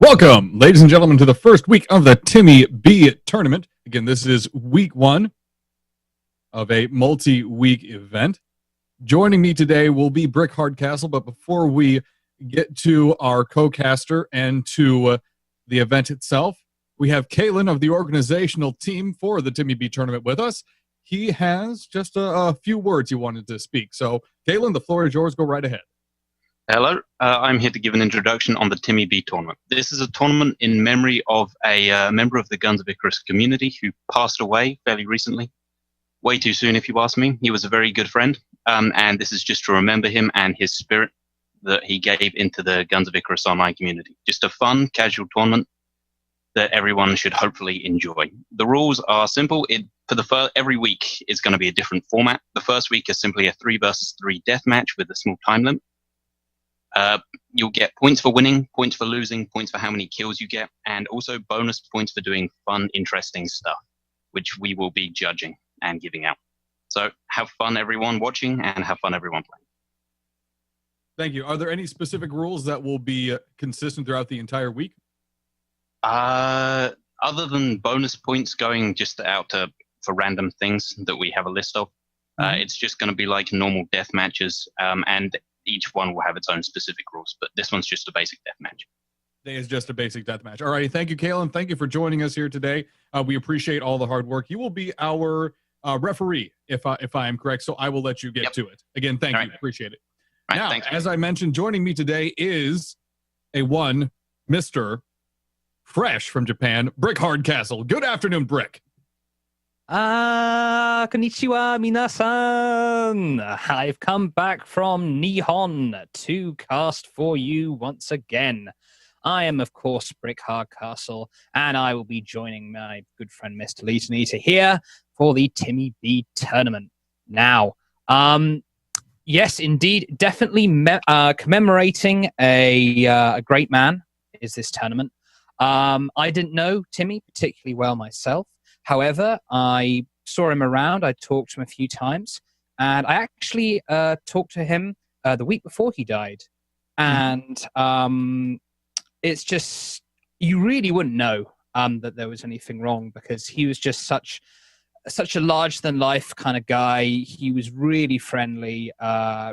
Welcome, ladies and gentlemen, to the first week of the TimmyB tournament. Again, this is week one of a multi-week event. Joining me today will be Brick Hardcastle, but before we get to our co-caster and to the event itself, we have Kalen of the organizational team for the TimmyB tournament with us. He has just a few words he wanted to speak. So, Kalen, the floor is yours. Go right ahead. Hello, I'm here to give an introduction on the TimmyB tournament. This is a tournament in memory of a member of the Guns of Icarus community who passed away fairly recently. Way too soon, if you ask me. He was a very good friend, and this is just to remember him and his spirit that he gave into the Guns of Icarus online community. Just a fun, casual tournament that everyone should hopefully enjoy. The rules are simple. Every week is going to be a different format. The first week is simply a 3 versus 3 deathmatch with a small time limit. You'll get points for winning, points for losing, points for how many kills you get, and also bonus points for doing fun, interesting stuff, which we will be judging and giving out. So have fun, everyone watching, and have fun, everyone playing. Thank you. Are there any specific rules that will be consistent throughout the entire week? Other than bonus points going just out for random things that we have a list of, it's just going to be like normal death matches, and each one will have its own specific rules, but this one's just a basic death match. Today is just a basic death match. All right, thank you, Kalen. Thank you for joining us here today. We appreciate all the hard work. You will be our referee, if I am correct, so I will let you get to it. Again, thank you. Appreciate it. All right, now, thanks, as I mentioned, joining me today is Mr. Fresh from Japan, Brick Hardcastle. Good afternoon, Brick. Konnichiwa, minasan. I've come back from Nihon to cast for you once again. I am, of course, Brick Hardcastle, and I will be joining my good friend Mr. Litanita here for the TimmyB tournament. Now, yes, indeed, definitely commemorating a great man is this tournament. I didn't know Timmy particularly well myself. However, I saw him around. I talked to him a few times, and I actually talked to him the week before he died. And it's just, you really wouldn't know that there was anything wrong, because he was just such a larger-than-life kind of guy. He was really friendly,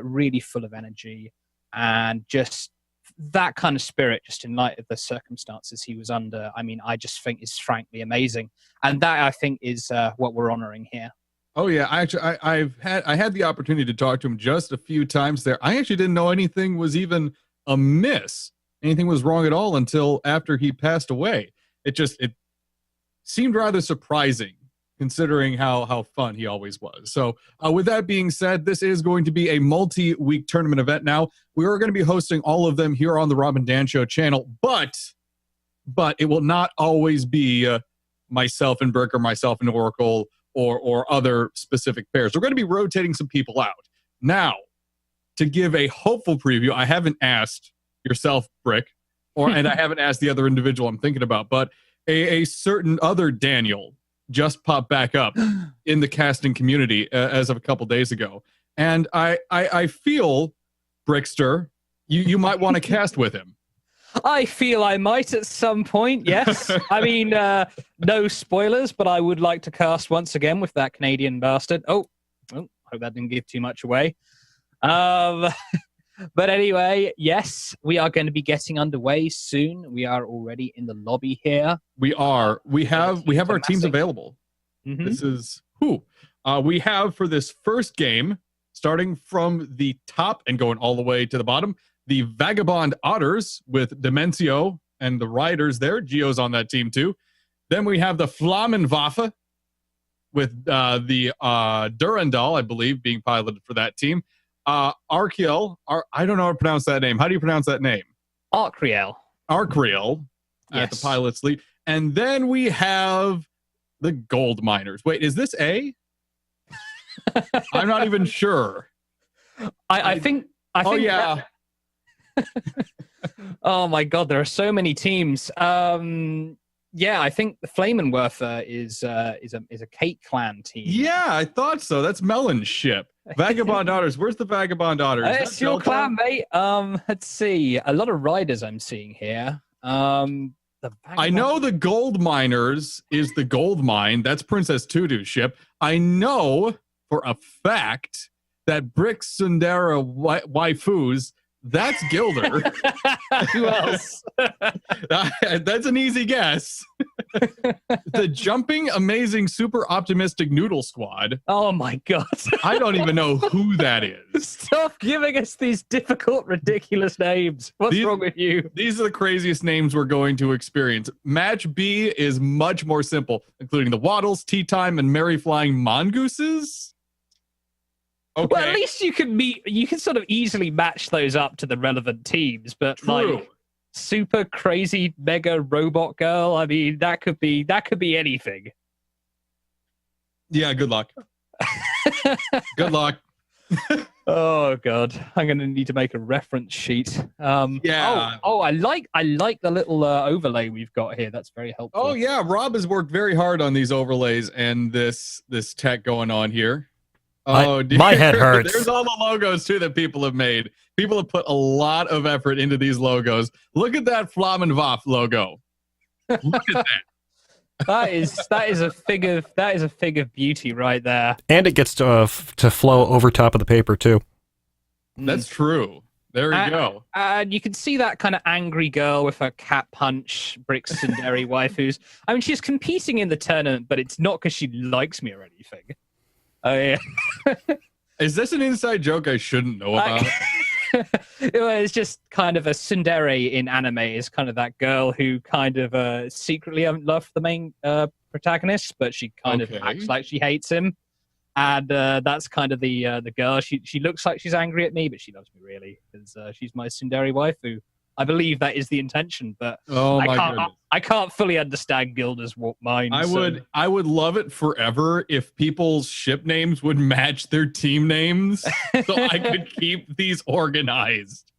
really full of energy, and just that kind of spirit, just in light of the circumstances he was under, I mean, I just think is frankly amazing. And that, I think, is what we're honoring here. Oh yeah, I had the opportunity to talk to him just a few times there. I actually didn't know anything was even amiss, anything was wrong at all until after he passed away. It seemed rather surprising, considering how fun he always was. So with that being said, this is going to be a multi-week tournament event. Now, we are going to be hosting all of them here on the Rob and Dan Show channel, but it will not always be myself and Brick or myself and Oracle or other specific pairs. We're going to be rotating some people out. Now, to give a hopeful preview, I haven't asked yourself, Brick, and I haven't asked the other individual I'm thinking about, but a certain other Daniel just popped back up in the casting community as of a couple days ago. And I feel, Brickster, you might want to cast with him. I feel I might at some point, yes. I mean, no spoilers, but I would like to cast once again with that Canadian bastard. Oh, hope that didn't give too much away. But anyway, yes, we are going to be getting underway soon. We are already in the lobby here. We are. We have our teams available. This is who we have for this first game, starting from the top and going all the way to the bottom. The Vagabond Otters with Demencio and the Riders there. Gio's on that team too. Then we have the Flammenwaffe with the Durandal, I believe, being piloted for that team. Arkiel, I don't know how to pronounce that name. How do you pronounce that name? Arcriel at the pilot's lead. And then we have the Gold Miners. Wait, is this A? I'm not even sure. I think. Oh, yeah. Oh, my God. There are so many teams. Yeah, I think the Flammenwerfer is a Cake Clan team. Yeah, I thought so. That's Melon's ship. Vagabond Otters. Where's the Vagabond Otters? It's your clan, mate. Let's see. A lot of riders I'm seeing here. I know the gold miners is the gold mine. That's Princess Tutu's ship. I know for a fact that Brick Sundara waifus, that's Gilder. Who else? That's an easy guess. The jumping, amazing, super optimistic noodle squad. Oh my God. I don't even know who that is. Stop giving us these difficult, ridiculous names. What's wrong with you? These are the craziest names we're going to experience. Match B is much more simple, including the Waddles, Tea Time, and Merry Flying Mongooses. Okay. Well, at least you can sort of easily match those up to the relevant teams, but True. like super crazy mega robot girl, I mean, that could be anything. Yeah, good luck. Good luck. Oh God, I'm gonna need to make a reference sheet. Yeah. Oh, I like the little overlay we've got here. That's very helpful. Oh yeah, Rob has worked very hard on these overlays and this tech going on here. Oh, dear. My head hurts. There's all the logos too that people have made. People have put a lot of effort into these logos. Look at that Flammenwaff logo. Look at that. that is a fig of beauty right there. And it gets to flow over top of the paper too. That's true. There we go. And you can see that kind of angry girl with her cat punch, Brick Sundari waifus. I mean, she's competing in the tournament, but it's not because she likes me or anything. Oh yeah. Is this an inside joke I shouldn't know about? It's just kind of a tsundere in anime is kind of that girl who kind of secretly loves the main protagonist, but she kind of acts like she hates him. And that's kind of the girl. She looks like she's angry at me, but she loves me really because she's my tsundere waifu. I believe that is the intention, but I can't fully understand Gilda's mind. I would love it forever if people's ship names would match their team names so I could keep these organized.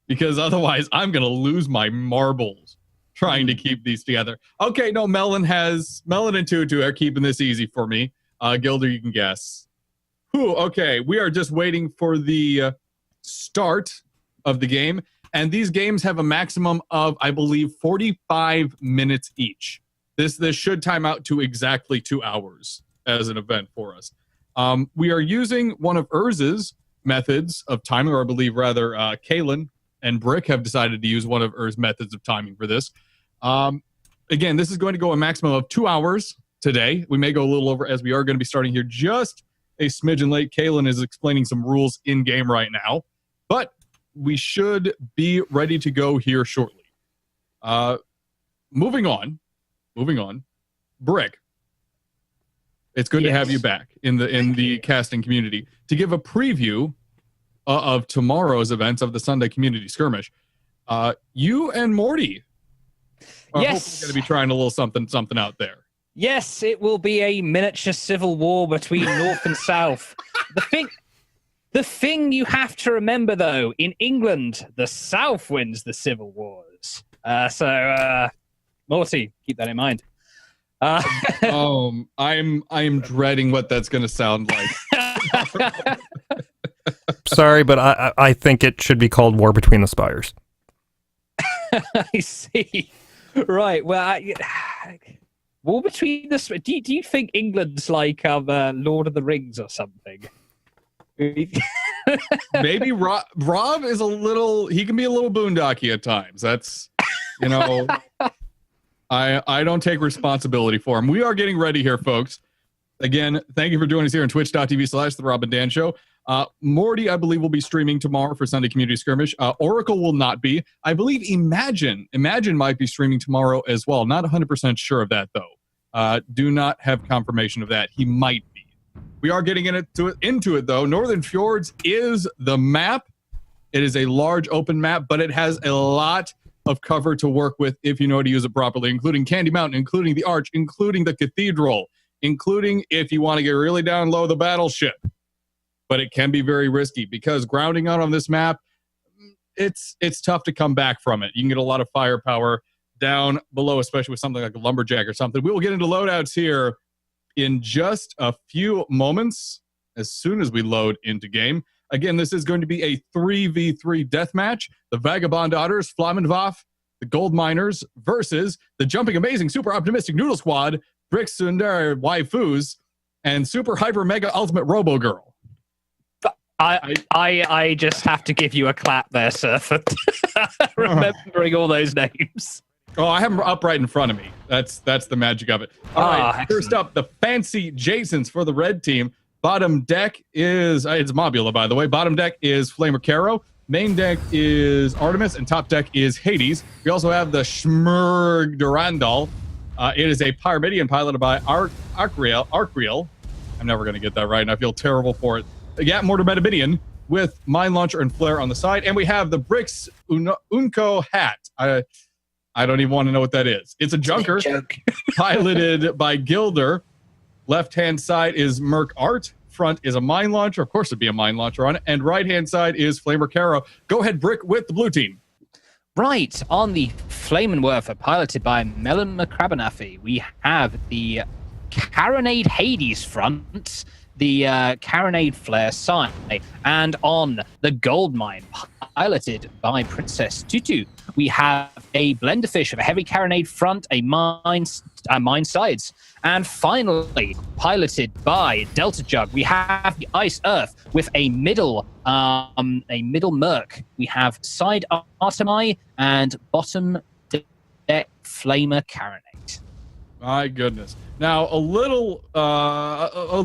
Because otherwise I'm going to lose my marbles trying to keep these together. Okay, no, Melon and Tutu are keeping this easy for me. Gilda, you can guess. Okay, we are just waiting for the start of the game. And these games have a maximum of, I believe, 45 minutes each. This should time out to exactly 2 hours as an event for us. We are using one of Urz's methods of timing, or I believe rather Kalen and Brick have decided to use one of Urz's methods of timing for this. Again, this is going to go a maximum of 2 hours today. We may go a little over as we are going to be starting here just a smidgen late. Kalen is explaining some rules in game right now, but we should be ready to go here shortly. Moving on. Brick, it's good to have you back in the casting community to give a preview of tomorrow's events of the Sunday Community Skirmish. You and Morty are hopefully going to be trying a little something out there. Yes, it will be a miniature civil war between North and South. The thing you have to remember, though, in England, the South wins the civil wars. So, Morty, keep that in mind. I'm dreading what that's going to sound like. Sorry, but I think it should be called War Between the Spires. I see. Right. Well, War Between the Spires. Do you think England's like Lord of the Rings or something? Maybe Rob is he can be a little boondocky at times. That's, I don't take responsibility for him. We are getting ready here, folks. Again, thank you for joining us here on twitch.tv/The Rob and Dan Show. Morty, I believe, will be streaming tomorrow for Sunday Community Skirmish. Oracle will not be. I believe Imagine might be streaming tomorrow as well. Not 100% sure of that, though. Do not have confirmation of that. He might be. We are getting into it, though. Northern Fjords is the map. It is a large open map, but it has a lot of cover to work with if you know how to use it properly, including Candy Mountain, including the Arch, including the Cathedral, including, if you want to get really down low, the Battleship. But it can be very risky because grounding out on this map, it's tough to come back from it. You can get a lot of firepower down below, especially with something like a Lumberjack or something. We will get into loadouts here in just a few moments as soon as we load into game. Again, this is going to be a 3v3 deathmatch. The Vagabond Otters, Flammenwaff, the Gold Miners versus the Jumping Amazing Super Optimistic Noodle Squad, Brick Sundar Waifus, and Super Hyper Mega Ultimate Robo Girl. I just have to give you a clap there, sir, for remembering all those names. Oh, I have them up right in front of me. That's the magic of it. All right, first up, the Fancy Jasons for the red team. Bottom deck is, it's Mobula, by the way. Bottom deck is Flamer Caro. Main deck is Artemis, and top deck is Hades. We also have the Schmurg Durandal. It is a Pyramidion piloted by Arcriel. I'm never going to get that right, and I feel terrible for it. Yeah, Mortar Metabinion with Mine Launcher and Flare on the side. And we have the Bricks Unco Hat. I don't even want to know what that is. It's a junker piloted by Gilder. Left-hand side is Merc Art. Front is a Mine Launcher. Of course, it'd be a Mine Launcher on it. And right-hand side is Flamer Caro. Go ahead, Brick, with the blue team. Right, on the Flamenwerfer, piloted by Melon McCrabanaffy, we have the Carronade Hades front, the Carronade Flare side, and on the Goldmine, piloted by Princess Tutu, we have a Blenderfish of a heavy Carronade front, a mine sides, and finally, piloted by Delta Jug, we have the Ice Earth with a middle Merc. We have side Artemi and bottom deck Flamer Carronade. My goodness. Now,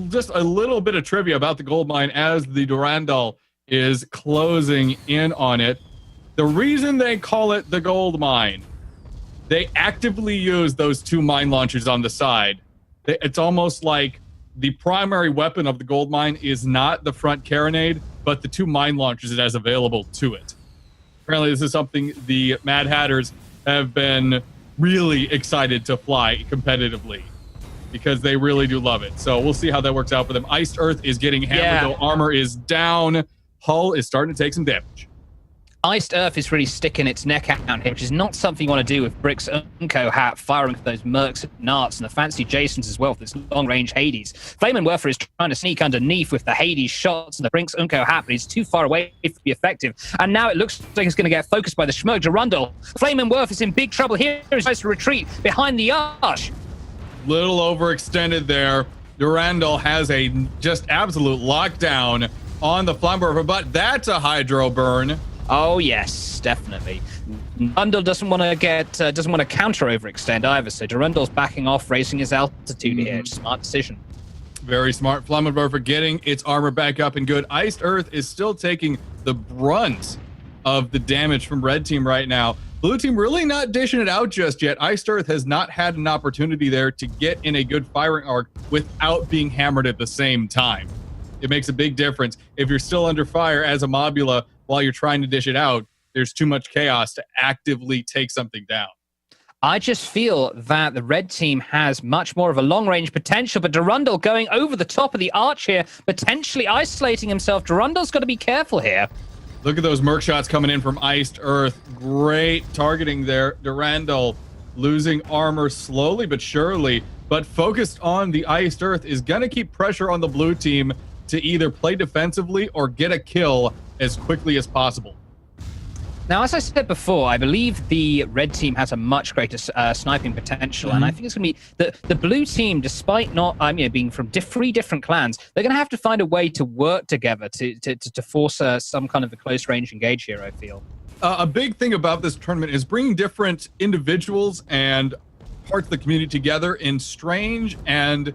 just a little bit of trivia about the gold mine as the Durandal is closing in on it. The reason they call it the gold mine, they actively use those two mine launchers on the side. It's almost like the primary weapon of the gold mine is not the front carronade, but the two mine launchers it has available to it. Apparently, this is something the Mad Hatters have been really excited to fly competitively because they really do love it. So we'll see how that works out for them. Iced Earth is getting hammered, though armor is down. Hull is starting to take some damage. Iced Earth is really sticking its neck out here, which is not something you want to do with Brick's Unco Hat, firing for those Mercs and Narts and the Fancy Jasons as well for this long-range Hades. Flamenwerfer is trying to sneak underneath with the Hades shots and the Brick's Unco Hat, but he's too far away to be effective. And now it looks like it's going to get focused by the Schmurg Durandal. Flamenwerfer is in big trouble here. He tries to retreat behind the arch. Little overextended there. Durandal has a just absolute lockdown on the Flamenwerfer, but that's a Hydro Burn. Oh yes, definitely. Durandal doesn't want to counter overextend either, so Durandal's backing off, raising his altitude here. Smart decision. Very smart. Flamenwerfer getting its armor back up and good. Iced Earth is still taking the brunt of the damage from red team right now. Blue team really not dishing it out just yet. Iced Earth has not had an opportunity there to get in a good firing arc without being hammered at the same time. It makes a big difference. If you're still under fire as a Mobula while you're trying to dish it out, there's too much chaos to actively take something down. I just feel that the red team has much more of a long-range potential, but Durandal going over the top of the arch here, potentially isolating himself. Durandal's got to be careful here. Look at those Merc shots coming in from Iced Earth. Great targeting there. Durandal losing armor slowly but surely, but focused on the Iced Earth is going to keep pressure on the blue team to either play defensively or get a kill as quickly as possible. Now, as I said before, I believe the red team has a much greater sniping potential, and I think it's going to be the blue team, despite not being from three different clans, they're going to have to find a way to work together to force some kind of a close-range engage here, I feel. A big thing about this tournament is bringing different individuals and parts of the community together in strange and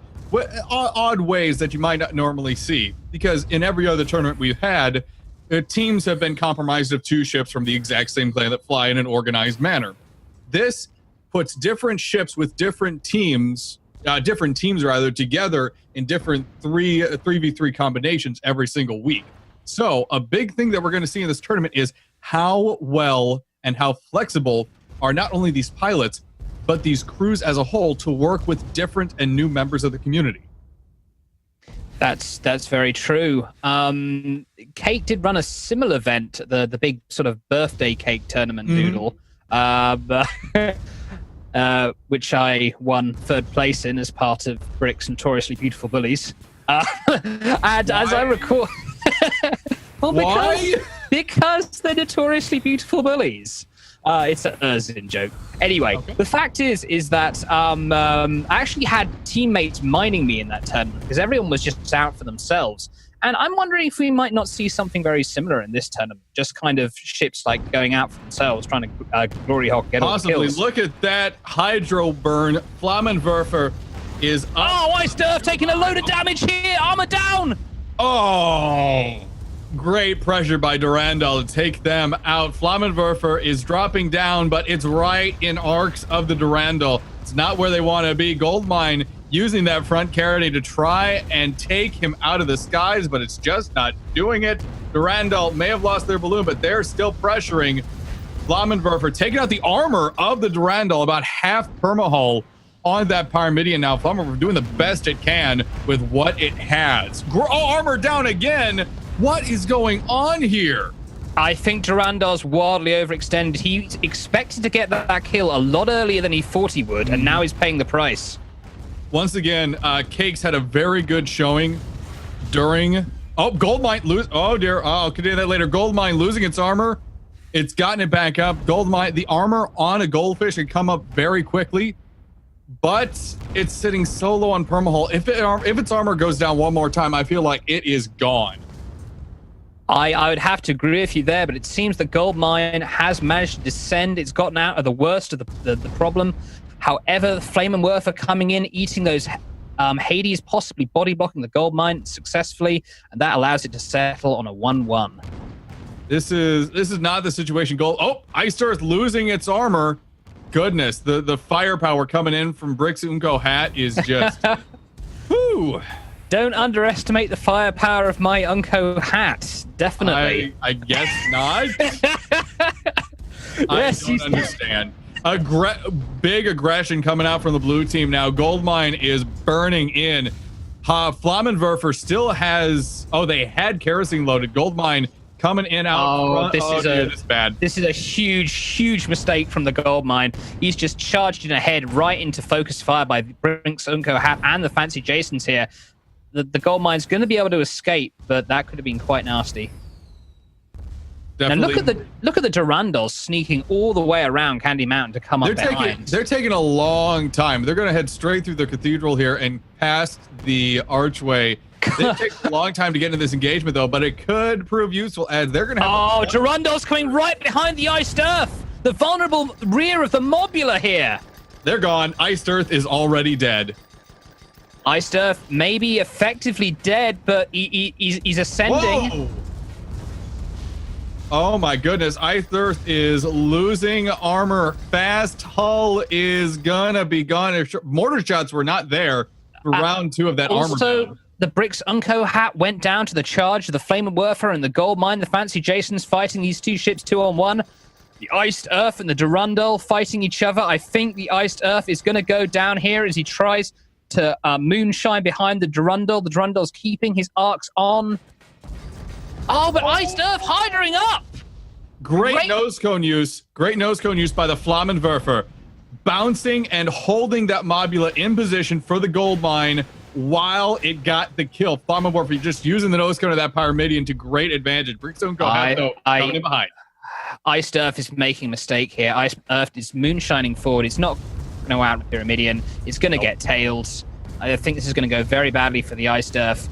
odd ways that you might not normally see. Because in every other tournament we've had, teams have been compromised of two ships from the exact same clan that fly in an organized manner. This puts different ships with different teams together in different 3v3 combinations every single week. So a big thing that we're going to see in this tournament is how well and how flexible are not only these pilots, but these crews as a whole to work with different and new members of the community. That's very true. Cake did run a similar event, the big sort of birthday cake tournament doodle, which I won third place in as part of Brick's Notoriously Beautiful Bullies. And as I recall, well, Why? Because they're Notoriously Beautiful Bullies. It's a Erzin joke. Anyway, Okay. the fact is that I actually had teammates mining me in that tournament because everyone was just out for themselves. And I'm wondering if we might not see something very similar in this tournament. Just kind of ships like going out for themselves, trying to glory hawk, get Possibly. all the kills. Look at that hydro burn. Flammenwerfer is up. Oh, Ice Durf taking a load of damage here. Armor down. Oh, great pressure by Durandal to take them out. Flammenwerfer is dropping down, but it's right in arcs of the Durandal. It's not where they want to be. Goldmine using that front carry to try and take him out of the skies, but it's just not doing it. Durandal may have lost their balloon, but they're still pressuring. Flammenwerfer taking out the armor of the Durandal, about half permahull on that Pyramidion now. Flammenwerfer doing the best it can with what it has. Armor down again. What is going on here? I think Durandal's wildly overextended. He expected to get that kill a lot earlier than he thought he would, and now he's paying the price. Once again, Cakes had a very good showing during... Oh, Goldmine lose... Oh, dear. Oh, I'll continue that later. Goldmine losing its armor. It's gotten it back up. Goldmine, the armor on a goldfish can come up very quickly, but it's sitting so low on permahull. If its armor goes down one more time, I feel like it is gone. I would have to agree with you there, but it seems the Goldmine has managed to descend. It's gotten out of the worst of the problem. However, the Flammenwerfer coming in, eating those Hades, possibly body blocking the Goldmine successfully, and that allows it to settle on a 1-1. This is not the situation. Ice Earth losing its armor. Goodness, the firepower coming in from Brix Unco Hat is just... whoo! Don't underestimate the firepower of my Unco Hat. Definitely. I guess not. Yes, I don't understand. Big aggression coming out from the blue team now. Goldmine is burning in. Flammenwerfer still has... Oh, they had kerosene loaded. Goldmine coming in out front. This is bad. This is a huge mistake from the Goldmine. He's just charged in ahead right into focus fire by Brinks, Unco Hat, and the Fancy Jasons here. The Goldmine's going to be able to escape, but that could have been quite nasty. Definitely. Now look at the Durandals sneaking all the way around Candy Mountain to come up behind. They're taking a long time. They're going to head straight through the cathedral here and past the archway. It takes a long time to get into this engagement, though, but it could prove useful as they're going to have... Durandal's coming right behind the Iced Earth! The vulnerable rear of the Mobula here! They're gone. Iced Earth is already dead. Iced Earth may be effectively dead, but he's ascending. Whoa! Oh my goodness. Iced Earth is losing armor fast. Hull is gonna be gone. If mortar shots were not there for round 2 of that armor. Also, the Brix Unco Hat went down to the charge of the Flammenwerfer and the Goldmine. The Fancy Jasons fighting these two ships 2-on-1. The Iced Earth and the Durandal fighting each other. I think the Iced Earth is going to go down here as he tries to moonshine behind the Durandal. The Durandal's keeping his arcs on. Oh, but Iced Earth hiding up! Great nose cone use. Great nose cone use by the Flammenwerfer. Bouncing and holding that Mobula in position for the gold mine while it got the kill. Flammenwerfer just using the nose cone of that Pyramidion to great advantage. Brickstone go ahead, though, coming in behind. Iced Earth is making a mistake here. Iced Earth is moonshining forward. It's not going to go out with Pyramidion. It's going to get tailed. I think this is going to go very badly for the Iced Earth.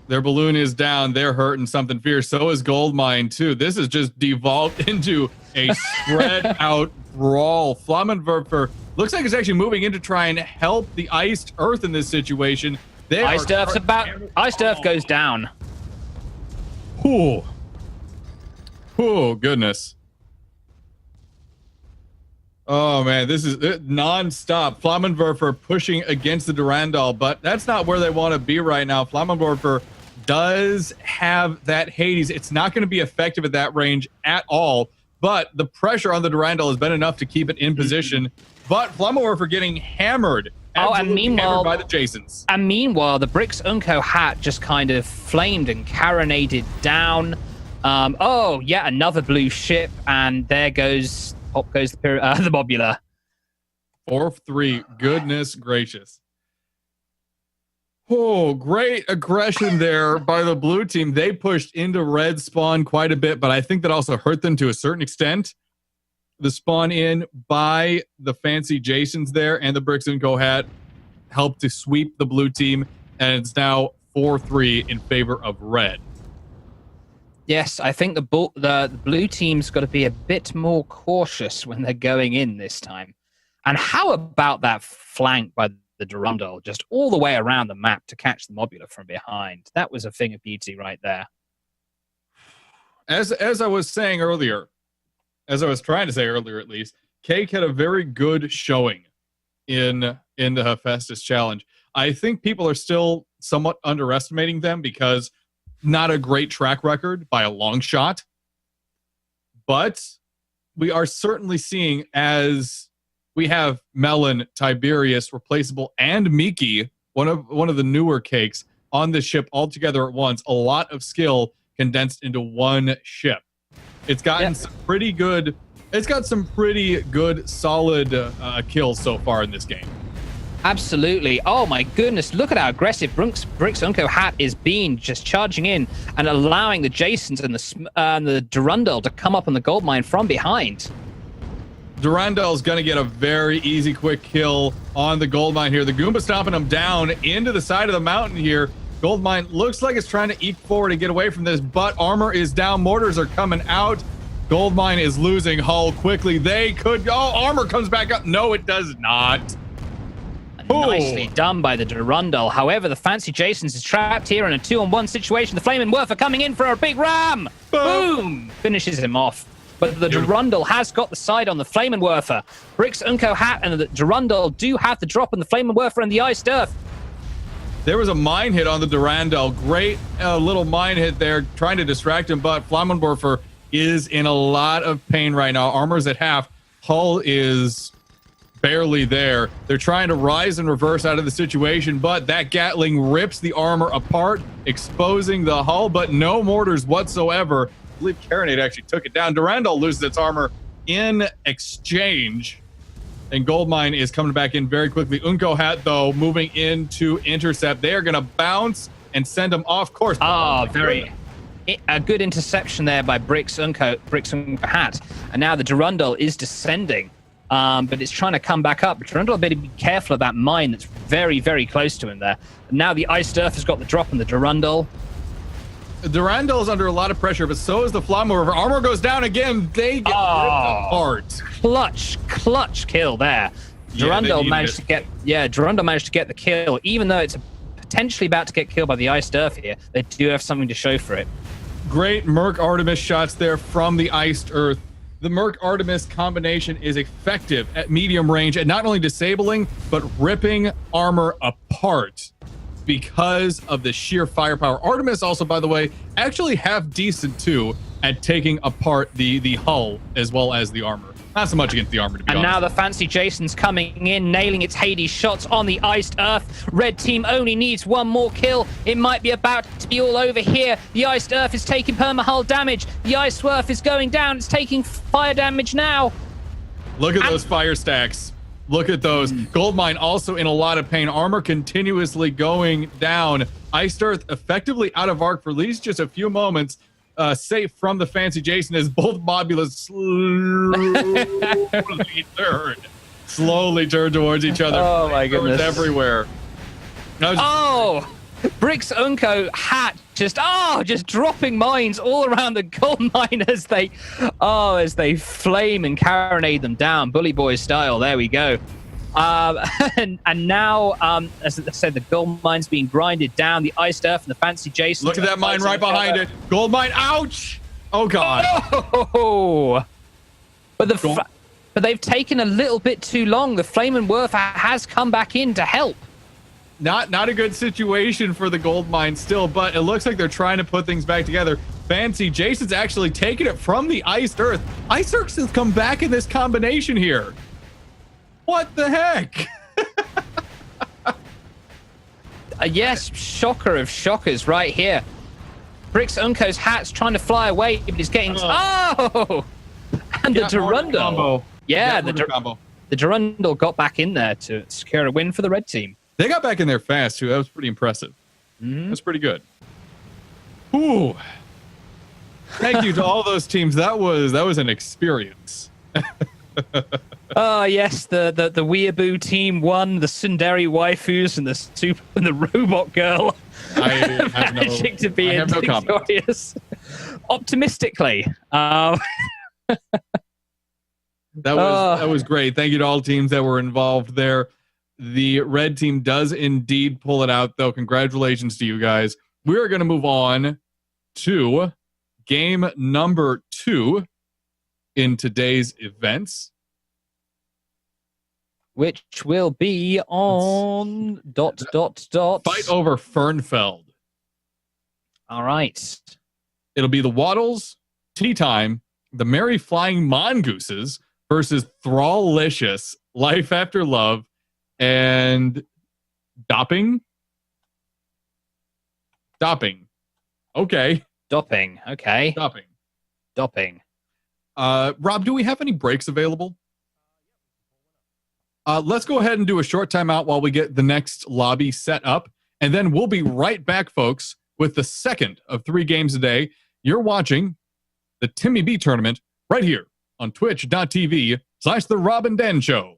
Their balloon is down. They're hurting something fierce. So is Goldmine, too. This has just devolved into a spread out brawl. Flammenwerfer looks like it's actually moving in to try and help the Iced Earth in this situation. Iced Earth goes down. Ooh. Oh, goodness. Oh, man, this is non-stop. Flammenwerfer pushing against the Durandal, but that's not where they want to be right now. Flammenwerfer does have that Hades. It's not going to be effective at that range at all, but the pressure on the Durandal has been enough to keep it in position. But Flammenwerfer getting hammered. And meanwhile, hammered by the Jasons. And meanwhile, the Brix Unco Hat just kind of flamed and carronaded down. Yeah, another blue ship, and there goes the Mobula. 4-3. Goodness gracious. Oh, great aggression there by the blue team. They pushed into red spawn quite a bit, but I think that also hurt them to a certain extent. The spawn in by the fancy Jasons there and the Bricks and Go hat helped to sweep the blue team, and it's now 4-3 in favor of red. Yes, I think the blue team's got to be a bit more cautious when they're going in this time. And how about that flank by the Durandal, just all the way around the map to catch the Mobula from behind? That was a thing of beauty right there. As I was saying earlier, as I was trying to say earlier at least, Cake had a very good showing in the Hephaestus Challenge. I think people are still somewhat underestimating them because not a great track record by a long shot. But we are certainly seeing, as we have Melon, Tiberius, Replaceable, and Miki, one of the newer Cakes, on the ship all together at once, a lot of skill condensed into one ship. It's gotten some pretty good. It's got some pretty good, solid kills so far in this game. Absolutely. Oh my goodness, look at how aggressive Bricks Unco Hat is being, just charging in and allowing the Jasons and the Durandal to come up on the gold mine from behind. Durandal's going to get a very easy, quick kill on the gold mine here. The Goomba stomping him down into the side of the mountain here. Gold mine looks like it's trying to eke forward and get away from this, but armor is down. Mortars are coming out. Gold mine is losing hull quickly. They could... Oh, armor comes back up. No, it does not. Nicely done by the Durandal. However, the Fancy Jasons is trapped here in a 2-on-1 situation. The Flaming Werfer coming in for a big ram. Boom! Finishes him off. But the Durandal has got the side on the Flaming Werfer. Bricks Unco Hat and the Durandal do have the drop on the Flaming Werfer and the Iced Earth. There was a mine hit on the Durandal. Great little mine hit there, trying to distract him, but Flaming Werfer is in a lot of pain right now. Armor's at half. Hull is barely there. They're trying to rise and reverse out of the situation, but that Gatling rips the armor apart, exposing the hull, but no mortars whatsoever. I believe Carronade actually took it down. Durandal loses its armor in exchange, and Goldmine is coming back in very quickly. Unco Hat, though, moving in to intercept. They are going to bounce and send them off course. A good interception there by Bricks Unco Hat. And now the Durandal is descending. But it's trying to come back up. Durandal better be careful of that mine that's very, very close to him there. And now the Iced Earth has got the drop on the Durandal. Durandal is under a lot of pressure, but so is the Flaming Werfer. Armor goes down again. They get ripped apart. Clutch kill there. Durandal managed to get the kill, even though it's potentially about to get killed by the Iced Earth here. They do have something to show for it. Great Merc Artemis shots there from the Iced Earth. The Merc Artemis combination is effective at medium range at not only disabling, but ripping armor apart because of the sheer firepower. Artemis also, by the way, actually half decent too at taking apart the hull as well as the armor. Not so much against the armor, to be honest. And now the Fancy Jason's coming in, nailing its Hades shots on the Iced Earth. Red team only needs one more kill. It might be about to be all over here. The Iced Earth is taking perma-hull damage. The Iced Earth is going down. It's taking fire damage now. Look at those fire stacks. Look at those. Goldmine also in a lot of pain. Armor continuously going down. Iced Earth effectively out of arc for at least just a few moments. Safe from the Fancy Jason as both Mobulas slowly turn towards each other. Oh my goodness. Everywhere. Bricks Unco Hat just dropping mines all around the gold mine as they flame and carronade them down, Bully Boy style. There we go. And now, as I said, the gold mine's being grinded down. The Iced Earth and the Fancy Jason. Look at that mine right behind it. Gold mine. Ouch! Oh god. Oh! But they've taken a little bit too long. The Flaming Werfer has come back in to help. Not a good situation for the gold mine still, but it looks like they're trying to put things back together. Fancy Jason's actually taking it from the Iced Earth. Iced Earth has come back in this combination here. What the heck? Yes, shocker of shockers right here. Bricks Unco's Hat's trying to fly away, but he's getting... And the Durandal. Yeah, the Durandal got back in there to secure a win for the red team. They got back in there fast, too. That was pretty impressive. That's pretty good. Ooh. Thank you to all those teams. That was an experience. Oh yes, the weeaboo team won. The Sundari waifus and the robot girl. I have managing to be I have no comment. victorious. Optimistically. That was great. Thank you to all teams that were involved there. The red team does indeed pull it out, though. Congratulations to you guys. We are going to move on to game number 2 in today's events, which will be on ... Fight over Fernfeld. All right. It'll be the Waddles, Tea Time, the Merry Flying Mongooses versus Thrallicious, Life After Love, and Dopping. Okay. Dopping. Okay. Dopping. Rob, do we have any breaks available? Let's go ahead and do a short timeout while we get the next lobby set up, and then we'll be right back, folks, with the second of 3 games a day. You're watching the TimmyB tournament right here on twitch.tv/The Rob and Dan Show.